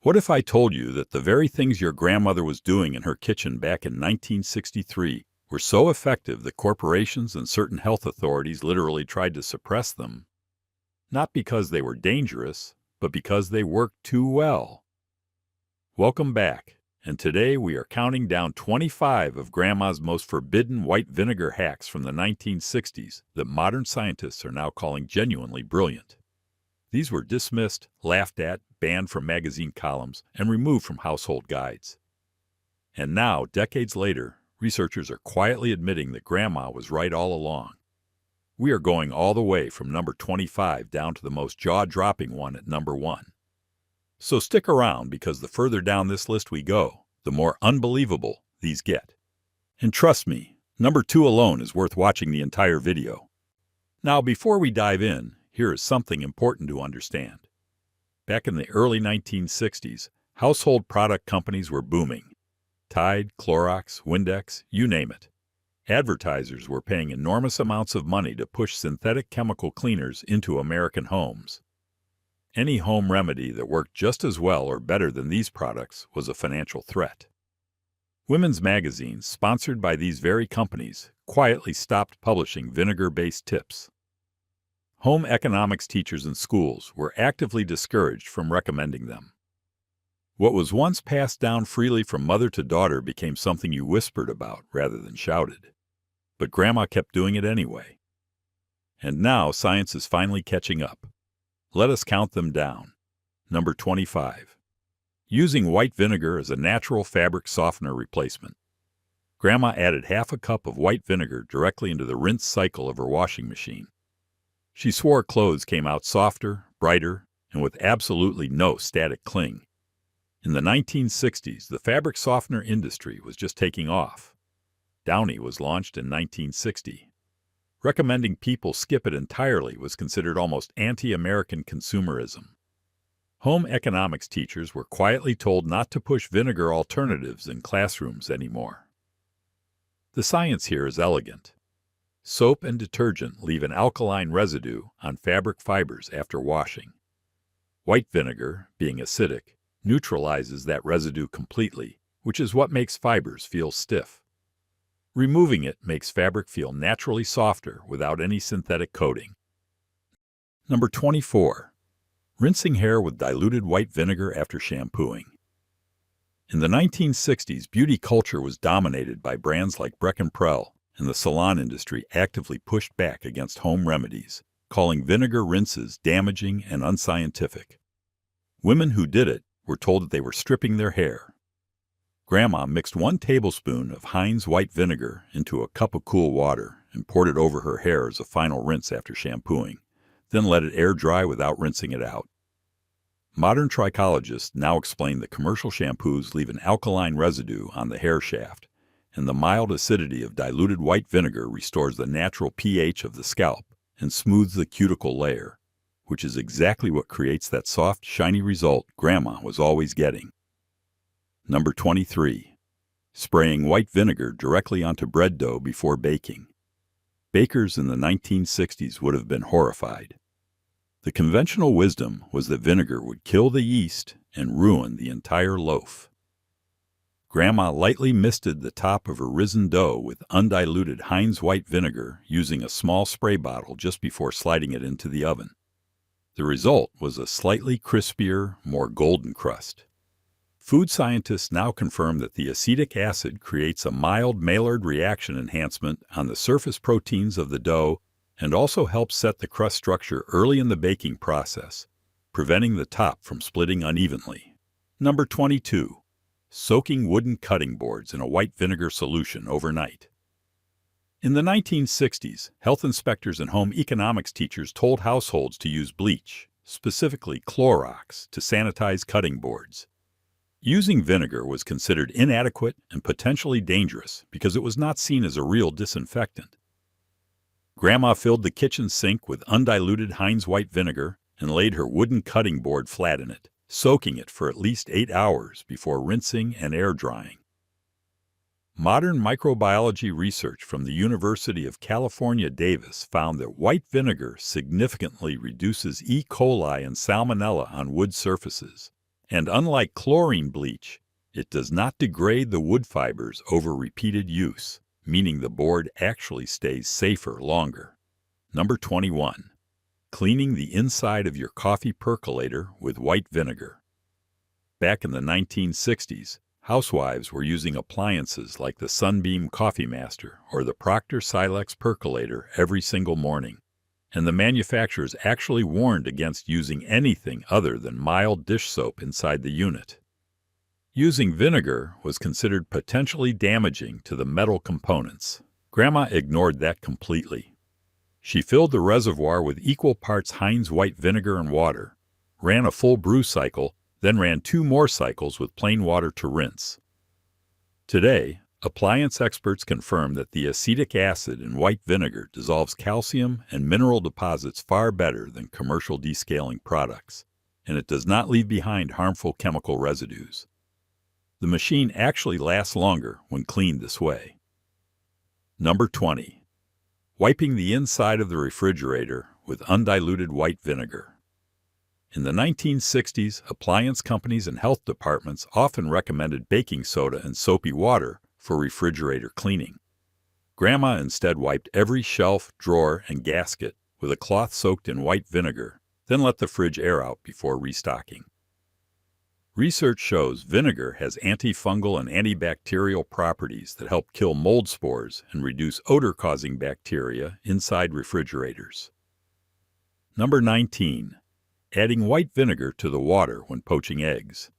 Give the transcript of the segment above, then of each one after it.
What if I told you that the very things your grandmother was doing in her kitchen back in 1963 were so effective that corporations and certain health authorities literally tried to suppress them? Not because they were dangerous, but because they worked too well. Welcome back, and today we are counting down 25 of Grandma's most forbidden white vinegar hacks from the 1960s that modern scientists are now calling genuinely brilliant. These were dismissed, laughed at, banned from magazine columns, and removed from household guides. And now, decades later, researchers are quietly admitting that Grandma was right all along. We are going all the way from number 25 down to the most jaw-dropping one at number 1. So stick around, because the further down this list we go, the more unbelievable these get. And trust me, number 2 alone is worth watching the entire video. Now, before we dive in, here is something important to understand. Back in the early 1960s, household product companies were booming. Tide, Clorox, Windex, you name it. Advertisers were paying enormous amounts of money to push synthetic chemical cleaners into American homes. Any home remedy that worked just as well or better than these products was a financial threat. Women's magazines, sponsored by these very companies, quietly stopped publishing vinegar-based tips. Home economics teachers in schools were actively discouraged from recommending them. What was once passed down freely from mother to daughter became something you whispered about rather than shouted. But Grandma kept doing it anyway. And now science is finally catching up. Let us count them down. Number 25. Using white vinegar as a natural fabric softener replacement. Grandma added half a cup of white vinegar directly into the rinse cycle of her washing machine. She swore clothes came out softer, brighter, and with absolutely no static cling. In the 1960s, the fabric softener industry was just taking off. Downy was launched in 1960. Recommending people skip it entirely was considered almost anti-American consumerism. Home economics teachers were quietly told not to push vinegar alternatives in classrooms anymore. The science here is elegant. Soap and detergent leave an alkaline residue on fabric fibers after washing. White vinegar, being acidic, neutralizes that residue completely, which is what makes fibers feel stiff. Removing it makes fabric feel naturally softer without any synthetic coating. Number 24. Rinsing hair with diluted white vinegar after shampooing. In the 1960s, beauty culture was dominated by brands like Breck & Prell, and the salon industry actively pushed back against home remedies, calling vinegar rinses damaging and unscientific. Women who did it were told that they were stripping their hair. Grandma mixed 1 tablespoon of Heinz white vinegar into a cup of cool water and poured it over her hair as a final rinse after shampooing, then let it air dry without rinsing it out. Modern trichologists now explain that commercial shampoos leave an alkaline residue on the hair shaft, and the mild acidity of diluted white vinegar restores the natural pH of the scalp and smooths the cuticle layer, which is exactly what creates that soft, shiny result Grandma was always getting. Number 23. Spraying white vinegar directly onto bread dough before baking. Bakers in the 1960s would have been horrified. The conventional wisdom was that vinegar would kill the yeast and ruin the entire loaf. Grandma lightly misted the top of her risen dough with undiluted Heinz white vinegar using a small spray bottle just before sliding it into the oven. The result was a slightly crispier, more golden crust. Food scientists now confirm that the acetic acid creates a mild Maillard reaction enhancement on the surface proteins of the dough and also helps set the crust structure early in the baking process, preventing the top from splitting unevenly. Number 22. Soaking wooden cutting boards in a white vinegar solution overnight. In the 1960s, health inspectors and home economics teachers told households to use bleach, specifically Clorox, to sanitize cutting boards. Using vinegar was considered inadequate and potentially dangerous because it was not seen as a real disinfectant. Grandma filled the kitchen sink with undiluted Heinz white vinegar and laid her wooden cutting board flat in it, soaking it for at least 8 hours before rinsing and air drying. Modern microbiology research from the University of California, Davis found that white vinegar significantly reduces E. coli and salmonella on wood surfaces, And unlike chlorine bleach, it does not degrade the wood fibers over repeated use, meaning the board actually stays safer longer. Number 21. Cleaning the inside of your coffee percolator with white vinegar. Back in the 1960s, housewives were using appliances like the Sunbeam Coffee Master or the Proctor Silex percolator every single morning, and the manufacturers actually warned against using anything other than mild dish soap inside the unit. Using vinegar was considered potentially damaging to the metal components. Grandma ignored that completely. She filled the reservoir with equal parts Heinz white vinegar and water, ran a full brew cycle, then ran 2 more cycles with plain water to rinse. Today, appliance experts confirm that the acetic acid in white vinegar dissolves calcium and mineral deposits far better than commercial descaling products, and it does not leave behind harmful chemical residues. The machine actually lasts longer when cleaned this way. Number 20. Wiping the inside of the refrigerator with undiluted white vinegar. In the 1960s, appliance companies and health departments often recommended baking soda and soapy water for refrigerator cleaning. Grandma instead wiped every shelf, drawer, and gasket with a cloth soaked in white vinegar, then let the fridge air out before restocking. Research shows vinegar has antifungal and antibacterial properties that help kill mold spores and reduce odor-causing bacteria inside refrigerators. Number 19. Adding white vinegar to the water when poaching eggs.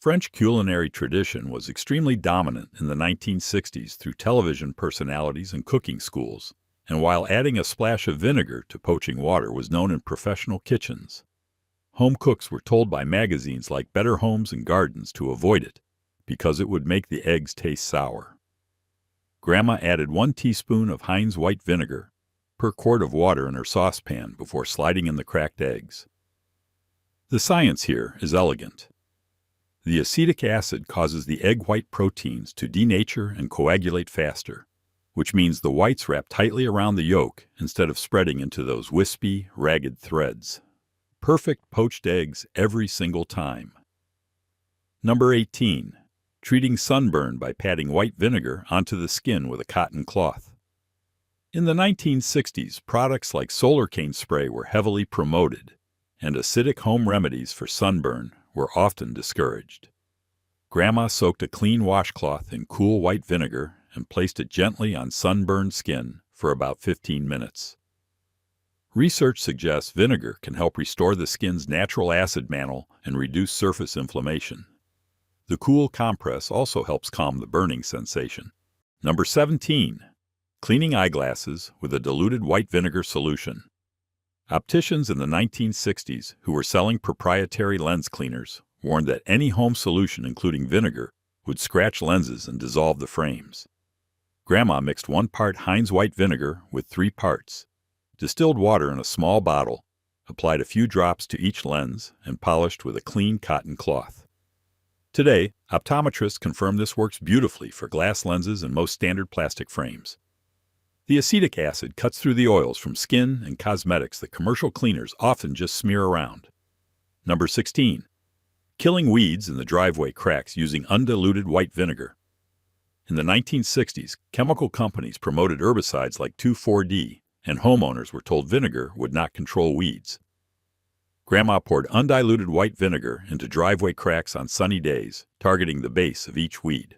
French culinary tradition was extremely dominant in the 1960s through television personalities and cooking schools, and while adding a splash of vinegar to poaching water was known in professional kitchens. Home cooks were told by magazines like Better Homes and Gardens to avoid it because it would make the eggs taste sour. Grandma added 1 teaspoon of Heinz white vinegar per quart of water in her saucepan before sliding in the cracked eggs. The science here is elegant. The acetic acid causes the egg white proteins to denature and coagulate faster, which means the whites wrap tightly around the yolk instead of spreading into those wispy, ragged threads. Perfect poached eggs every single time. Number 18. Treating sunburn by patting white vinegar onto the skin with a cotton cloth. In the 1960s, products like solar cane spray were heavily promoted, and acidic home remedies for sunburn were often discouraged. Grandma soaked a clean washcloth in cool white vinegar and placed it gently on sunburned skin for about 15 minutes. Research suggests vinegar can help restore the skin's natural acid mantle and reduce surface inflammation. The cool compress also helps calm the burning sensation. Number 17. Cleaning eyeglasses with a diluted white vinegar solution. Opticians in the 1960s who were selling proprietary lens cleaners warned that any home solution, including vinegar, would scratch lenses and dissolve the frames. Grandma mixed 1 part Heinz white vinegar with 3 parts, distilled water in a small bottle, applied a few drops to each lens, and polished with a clean cotton cloth. Today, optometrists confirm this works beautifully for glass lenses and most standard plastic frames. The acetic acid cuts through the oils from skin and cosmetics that commercial cleaners often just smear around. Number 16. Killing weeds in the driveway cracks using undiluted white vinegar. In the 1960s, chemical companies promoted herbicides like 2,4-D, and homeowners were told vinegar would not control weeds. Grandma poured undiluted white vinegar into driveway cracks on sunny days, targeting the base of each weed.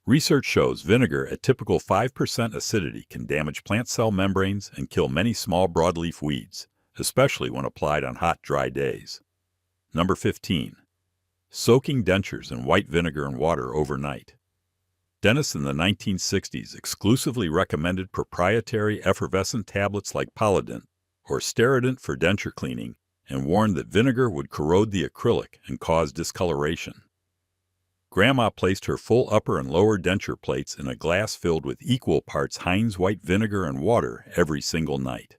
Research shows vinegar at typical 5% acidity can damage plant cell membranes and kill many small broadleaf weeds, especially when applied on hot, dry days. Number 15. Soaking dentures in white vinegar and water overnight. Dentists in the 1960s exclusively recommended proprietary effervescent tablets like Polident or Sterident for denture cleaning and warned that vinegar would corrode the acrylic and cause discoloration. Grandma placed her full upper and lower denture plates in a glass filled with equal parts Heinz white vinegar and water every single night.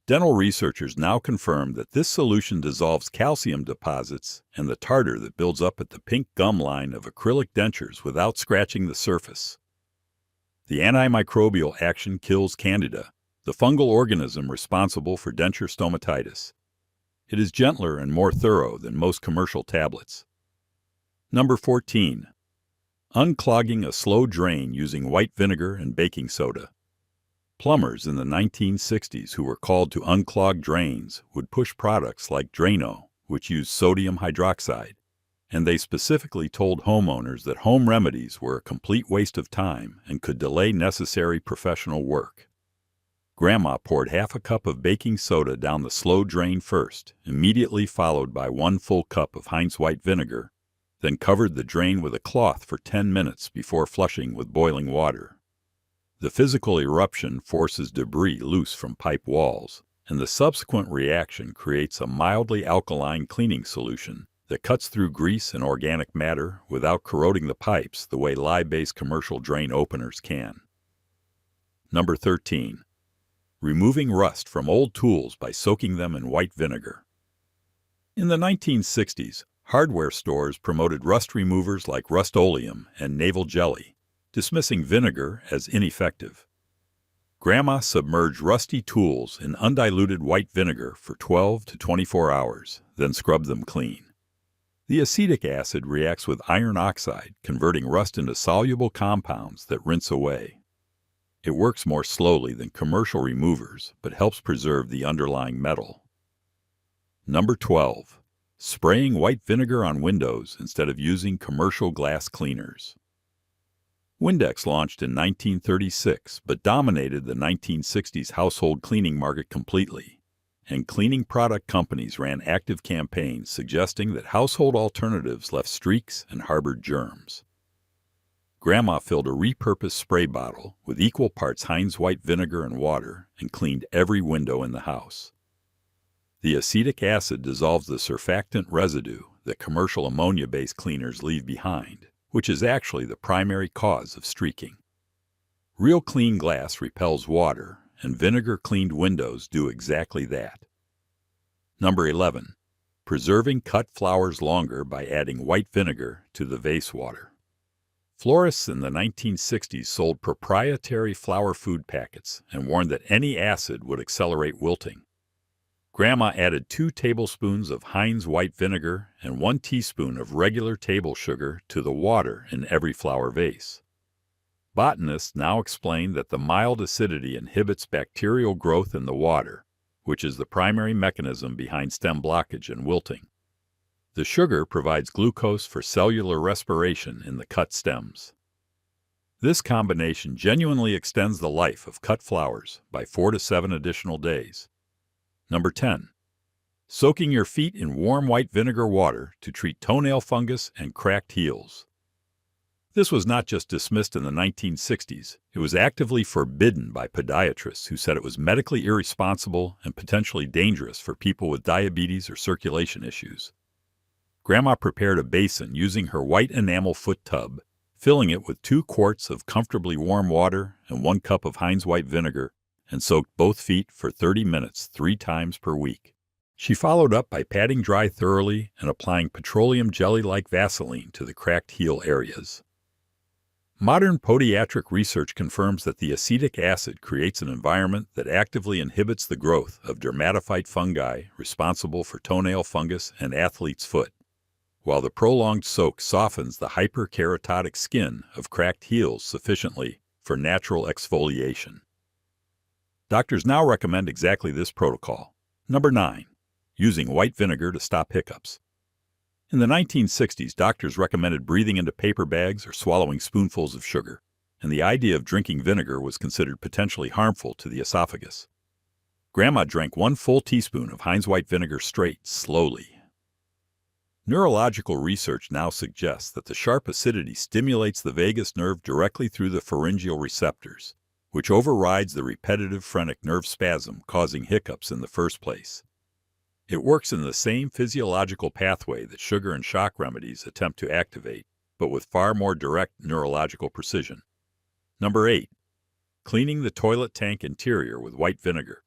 Dental researchers now confirm that this solution dissolves calcium deposits and the tartar that builds up at the pink gum line of acrylic dentures without scratching the surface. The antimicrobial action kills Candida, the fungal organism responsible for denture stomatitis. It is gentler and more thorough than most commercial tablets. Number 14. Unclogging a slow drain using white vinegar and baking soda. Plumbers in the 1960s who were called to unclog drains would push products like Drano, which used sodium hydroxide, and they specifically told homeowners that home remedies were a complete waste of time and could delay necessary professional work. Grandma poured half a cup of baking soda down the slow drain first, immediately followed by 1 full cup of Heinz white vinegar, then covered the drain with a cloth for 10 minutes before flushing with boiling water. The physical eruption forces debris loose from pipe walls, and the subsequent reaction creates a mildly alkaline cleaning solution that cuts through grease and organic matter without corroding the pipes the way lye-based commercial drain openers can. Number 13. Removing rust from old tools by soaking them in white vinegar. In the 1960s, hardware stores promoted rust removers like Rust-Oleum and Naval Jelly, dismissing vinegar as ineffective. Grandma submerged rusty tools in undiluted white vinegar for 12 to 24 hours, then scrubbed them clean. The acetic acid reacts with iron oxide, converting rust into soluble compounds that rinse away. It works more slowly than commercial removers, but helps preserve the underlying metal. Number 12. Spraying white vinegar on windows instead of using commercial glass cleaners. Windex launched in 1936, but dominated the 1960s household cleaning market completely, and cleaning product companies ran active campaigns suggesting that household alternatives left streaks and harbored germs. Grandma filled a repurposed spray bottle with equal parts Heinz white vinegar and water and cleaned every window in the house. The acetic acid dissolves the surfactant residue that commercial ammonia-based cleaners leave behind, which is actually the primary cause of streaking. Real clean glass repels water, and vinegar-cleaned windows do exactly that. Number 11. Preserving cut flowers longer by adding white vinegar to the vase water. Florists in the 1960s sold proprietary flower food packets and warned that any acid would accelerate wilting. Grandma added 2 tablespoons of Heinz white vinegar and 1 teaspoon of regular table sugar to the water in every flower vase. Botanists now explain that the mild acidity inhibits bacterial growth in the water, which is the primary mechanism behind stem blockage and wilting. The sugar provides glucose for cellular respiration in the cut stems. This combination genuinely extends the life of cut flowers by 4 to 7 additional days. Number 10. Soaking your feet in warm white vinegar water to treat toenail fungus and cracked heels. This was not just dismissed in the 1960s, it was actively forbidden by podiatrists who said it was medically irresponsible and potentially dangerous for people with diabetes or circulation issues. Grandma prepared a basin using her white enamel foot tub, filling it with 2 quarts of comfortably warm water and 1 cup of Heinz white vinegar, and soaked both feet for 30 minutes 3 times per week. She followed up by patting dry thoroughly and applying petroleum jelly-like Vaseline to the cracked heel areas. Modern podiatric research confirms that the acetic acid creates an environment that actively inhibits the growth of dermatophyte fungi responsible for toenail fungus and athlete's foot, while the prolonged soak softens the hyperkeratotic skin of cracked heels sufficiently for natural exfoliation. Doctors now recommend exactly this protocol. Number 9. Using white vinegar to stop hiccups. In the 1960s, doctors recommended breathing into paper bags or swallowing spoonfuls of sugar, and the idea of drinking vinegar was considered potentially harmful to the esophagus. Grandma drank 1 full teaspoon of Heinz white vinegar straight, slowly. Neurological research now suggests that the sharp acidity stimulates the vagus nerve directly through the pharyngeal receptors, which overrides the repetitive phrenic nerve spasm causing hiccups in the first place. It works in the same physiological pathway that sugar and shock remedies attempt to activate, but with far more direct neurological precision. Number 8. Cleaning the toilet tank interior with white vinegar.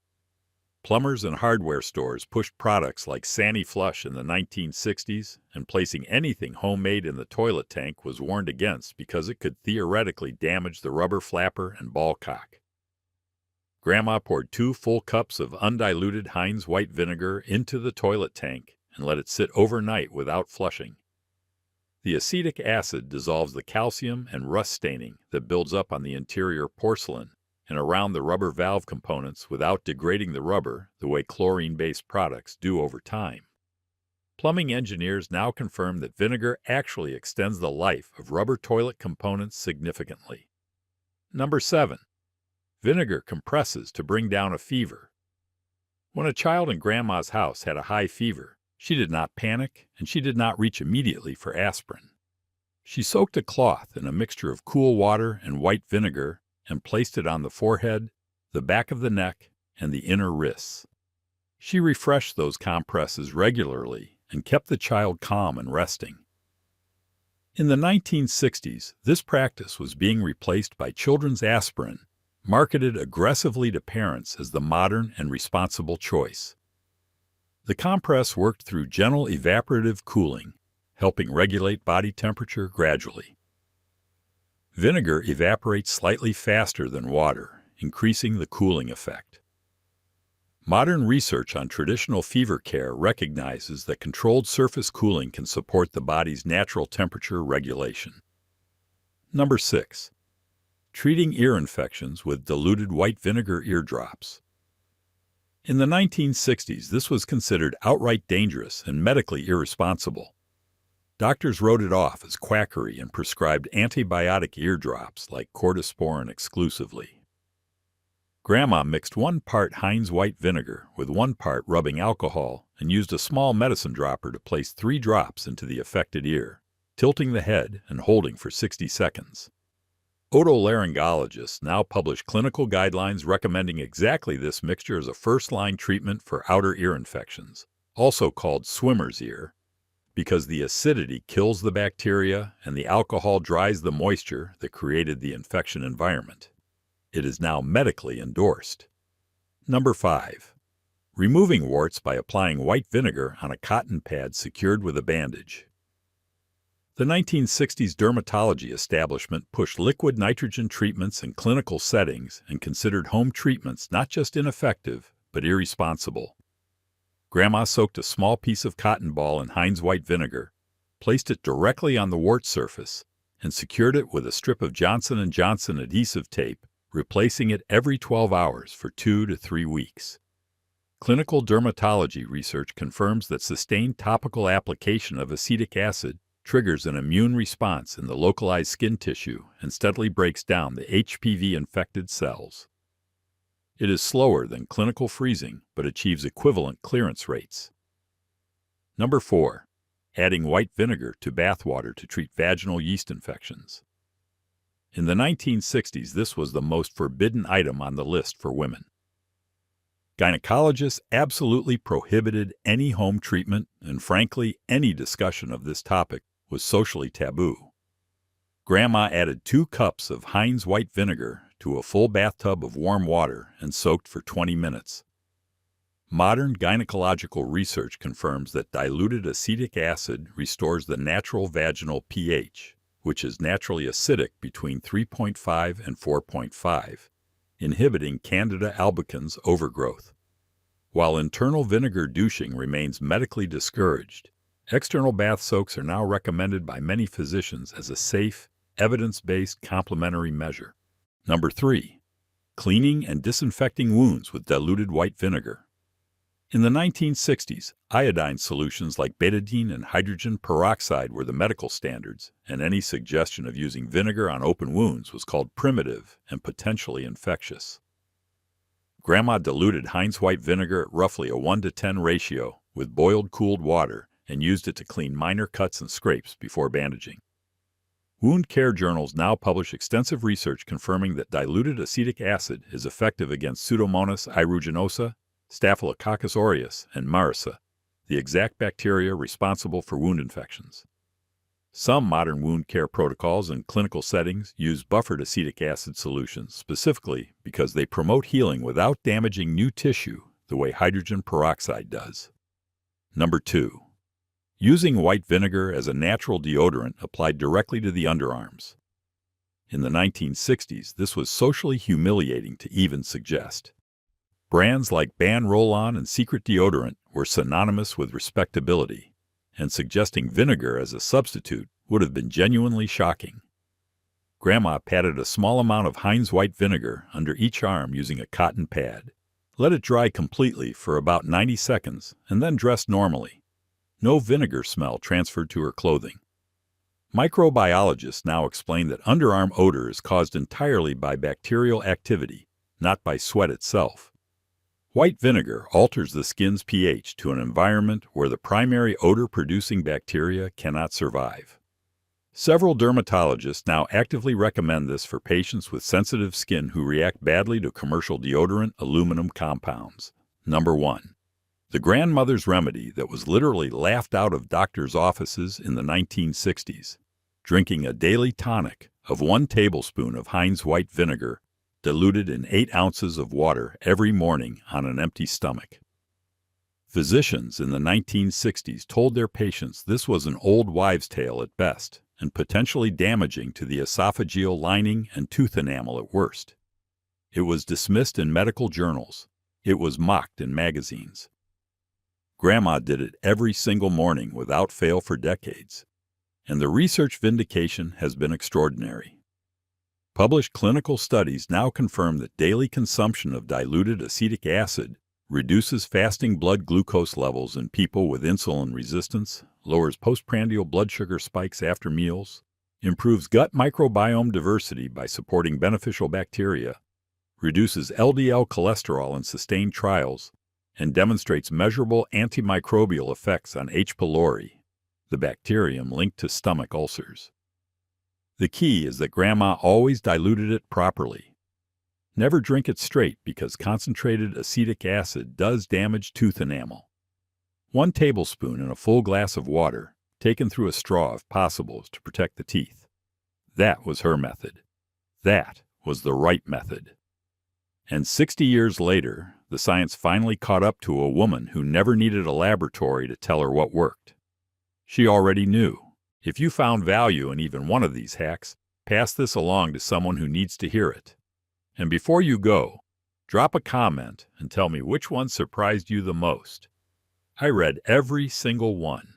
Plumbers and hardware stores pushed products like Sani-Flush in the 1960s, and placing anything homemade in the toilet tank was warned against because it could theoretically damage the rubber flapper and ball cock. Grandma poured 2 full cups of undiluted Heinz white vinegar into the toilet tank and let it sit overnight without flushing. The acetic acid dissolves the calcium and rust staining that builds up on the interior porcelain and around the rubber valve components without degrading the rubber the way chlorine-based products do over time. Plumbing engineers now confirm that vinegar actually extends the life of rubber toilet components significantly. Number 7. Vinegar compresses to bring down a fever. When a child in Grandma's house had a high fever, she did not panic and she did not reach immediately for aspirin. She soaked a cloth in a mixture of cool water and white vinegar and placed it on the forehead, the back of the neck, and the inner wrists. She refreshed those compresses regularly and kept the child calm and resting. In the 1960s, this practice was being replaced by children's aspirin, marketed aggressively to parents as the modern and responsible choice. The compress worked through gentle evaporative cooling, helping regulate body temperature gradually. Vinegar evaporates slightly faster than water, increasing the cooling effect. Modern research on traditional fever care recognizes that controlled surface cooling can support the body's natural temperature regulation. Number 6. Treating ear infections with diluted white vinegar eardrops. In the 1960s, this was considered outright dangerous and medically irresponsible. Doctors wrote it off as quackery and prescribed antibiotic eardrops like cordyceps exclusively. Grandma mixed 1 part Heinz white vinegar with 1 part rubbing alcohol and used a small medicine dropper to place 3 drops into the affected ear, tilting the head and holding for 60 seconds. Otolaryngologists now publish clinical guidelines recommending exactly this mixture as a first-line treatment for outer ear infections, also called swimmer's ear, because the acidity kills the bacteria and the alcohol dries the moisture that created the infection environment. It is now medically endorsed. Number 5. Removing warts by applying white vinegar on a cotton pad secured with a bandage. The 1960s dermatology establishment pushed liquid nitrogen treatments in clinical settings and considered home treatments not just ineffective, but irresponsible. Grandma soaked a small piece of cotton ball in Heinz white vinegar, placed it directly on the wart surface, and secured it with a strip of Johnson & Johnson adhesive tape, replacing it every 12 hours for 2 to 3 weeks. Clinical dermatology research confirms that sustained topical application of acetic acid triggers an immune response in the localized skin tissue and steadily breaks down the HPV-infected cells. It is slower than clinical freezing, but achieves equivalent clearance rates. Number 4. Adding white vinegar to bath water to treat vaginal yeast infections. In the 1960s, this was the most forbidden item on the list for women. Gynecologists absolutely prohibited any home treatment, and frankly, any discussion of this topic was socially taboo. Grandma added 2 cups of Heinz white vinegar to a full bathtub of warm water and soaked for 20 minutes. Modern gynecological research confirms that diluted acetic acid restores the natural vaginal pH, which is naturally acidic between 3.5 and 4.5, inhibiting Candida albicans overgrowth. While internal vinegar douching remains medically discouraged, external bath soaks are now recommended by many physicians as a safe, evidence-based complementary measure. Number 3. Cleaning and disinfecting wounds with diluted white vinegar. In the 1960s, iodine solutions like betadine and hydrogen peroxide were the medical standards, and any suggestion of using vinegar on open wounds was called primitive and potentially infectious. Grandma diluted Heinz white vinegar at roughly a 1:10 ratio with boiled cooled water and used it to clean minor cuts and scrapes before bandaging. Wound care journals now publish extensive research confirming that diluted acetic acid is effective against Pseudomonas aeruginosa, Staphylococcus aureus, and MRSA, the exact bacteria responsible for wound infections. Some modern wound care protocols and clinical settings use buffered acetic acid solutions specifically because they promote healing without damaging new tissue the way hydrogen peroxide does. Number 2. Using white vinegar as a natural deodorant applied directly to the underarms. In the 1960s, this was socially humiliating to even suggest. Brands like Ban Roll-On and Secret Deodorant were synonymous with respectability, and suggesting vinegar as a substitute would have been genuinely shocking. Grandma patted a small amount of Heinz white vinegar under each arm using a cotton pad. Let it dry completely for about 90 seconds, and then dressed normally. No vinegar smell transferred to her clothing. Microbiologists now explain that underarm odor is caused entirely by bacterial activity, not by sweat itself. White vinegar alters the skin's pH to an environment where the primary odor-producing bacteria cannot survive. Several dermatologists now actively recommend this for patients with sensitive skin who react badly to commercial deodorant aluminum compounds. Number 1. The grandmother's remedy that was literally laughed out of doctors' offices in the 1960s. Drinking a daily tonic of 1 tablespoon of Heinz white vinegar diluted in 8 ounces of water every morning on an empty stomach. Physicians in the 1960s told their patients this was an old wives' tale at best and potentially damaging to the esophageal lining and tooth enamel at worst. It was dismissed in medical journals. It was mocked in magazines. Grandma did it every single morning without fail for decades, and the research vindication has been extraordinary. Published clinical studies now confirm that daily consumption of diluted acetic acid reduces fasting blood glucose levels in people with insulin resistance, lowers postprandial blood sugar spikes after meals, improves gut microbiome diversity by supporting beneficial bacteria, reduces LDL cholesterol in sustained trials, and demonstrates measurable antimicrobial effects on H. pylori, the bacterium linked to stomach ulcers. The key is that Grandma always diluted it properly. Never drink it straight because concentrated acetic acid does damage tooth enamel. 1 tablespoon in a full glass of water, taken through a straw if possible, to protect the teeth. That was her method. That was the right method. And 60 years later, the science finally caught up to a woman who never needed a laboratory to tell her what worked. She already knew. If you found value in even one of these hacks, pass this along to someone who needs to hear it. And before you go, drop a comment and tell me which one surprised you the most. I read every single one.